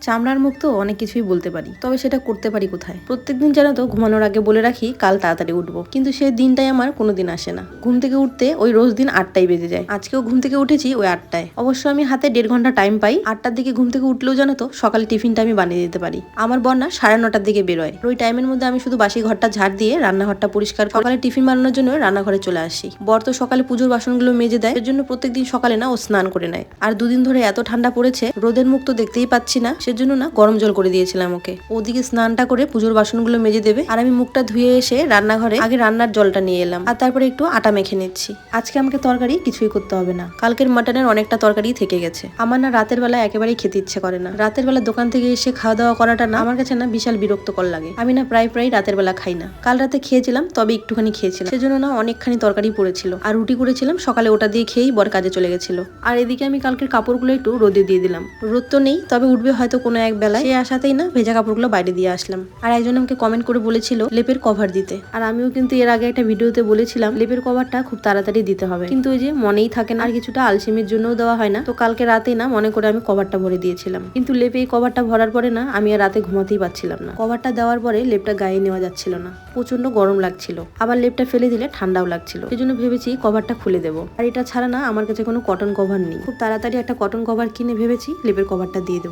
চামড়ার মুখ তো অনেক কিছুই বলতে পারি, তবে সেটা করতে পারি কোথায়? প্রত্যেকদিন জানো তো ঘুমানোর আগে বলে রাখি কাল তাড়াতাড়ি উঠবো, কিন্তু সেই দিনটাই আমার কোনোদিন আসে না। ঘুম থেকে উঠতে ওই রোজ দিন 8টাই বেজে যায়। আজকেও ঘুম থেকে উঠেছি ওই 8টায়। অবশ্য আমি হাতে 1.5 ঘন্টা টাইম পাই। 8টার দিকে ঘুম থেকে উঠলেও জানো তো সকালে টিফিনটা আমি বানিয়ে দিতে পারি। আমার বন্যা 9:30টার দিকে বেরোয়। ওই টাইমের মধ্যে আমি শুধু বাসি ঘরটা ঝাড় দিয়ে রান্নাঘরটা পরিষ্কার সকালে টিফিন বানানোর জন্য রান্নাঘরে চলে আসি। বর তো সকালে পুজোর বাসনগুলো মেজে দেয়, এর জন্য প্রত্যেকদিন সকালে না ও স্নান করে নেয়। আর দুদিন ধরে এত ঠান্ডা পড়েছে, রোদের মুখ তো দেখতেই পাচ্ছি না, সেজন্য না গরম জল করে দিয়েছিলাম ওকে। ওদিকে স্নানটা করে পুজোর বাসনগুলো মেজে দেবে, আর আমি মুখটা ধুয়ে এসে রান্নাঘরে আগে রান্নার জলটা নিয়ে এলাম, আর তারপরে একটু আটা মেখে নিচ্ছি। আজকে আমাকে তরকারি কিছুই করতে হবে না, কালকের মাটনের অনেকটা তরকারি থেকে গেছে। আমার না রাতের বেলা একেবারেই খেতে ইচ্ছে করে না। রাতের বেলা দোকান থেকে এসে খাওয়া দাওয়া করাটা না আমার কাছে না বিশাল বিরক্তকর লাগে। আমি না প্রায় রাতের বেলা খাই না। কাল রাতে খেয়েছিলাম, তবে একটুখানি খেয়েছিলাম, সেজন্য না অনেকখানি তরকারি পড়েছিল। আর রুটি করেছিলাম সকালে, ওটা দিয়ে খেয়েই বর কাজে চলে গেছিল। আর এদিকে আমি কালকের কাপড়গুলো একটু রোদে দিয়ে দিলাম। রোদ তো নেই, তবে উঠবে হয়তো কোনো এক বেলায়, সে আসাতেই না ভেজা কাপড়গুলো বাইরে দিয়ে আসলাম। আর একজন আমাকে কমেন্ট করে বলেছিল লেপের কভার দিতে, আর আমিও কিন্তু এর আগে একটা ভিডিওতে বলেছিলাম লেপের কভারটা খুব তাড়াতাড়ি দিতে হবে, কিন্তু ওই যে মনেই থাকে না, আর কিছুটা আলসেমির জন্যও দেওয়া হয় না। তো কালকে রাতেই না মনে করে আমি কভারটা ভরে দিয়েছিলাম, কিন্তু লেপে এই কভারটা ভরার পরে না আমি আর রাতে ঘুমাতেই পারছিলাম না। কভারটা দেওয়ার পরে লেপটা গায়ে নেওয়া যাচ্ছিল না, প্রচন্ড গরম লাগছিল, আবার লেপটা ফেলে দিলে ঠান্ডাও লাগছিল। সেই জন্য ভেবেছি কভারটা খুলে দেবো। আর এটা ছাড়া না আমার কাছে কোনো কটন কভার নেই। খুব তাড়াতাড়ি একটা কটন কভার কিনে ভেবেছি লেপের কভারটা দিয়ে দেবো।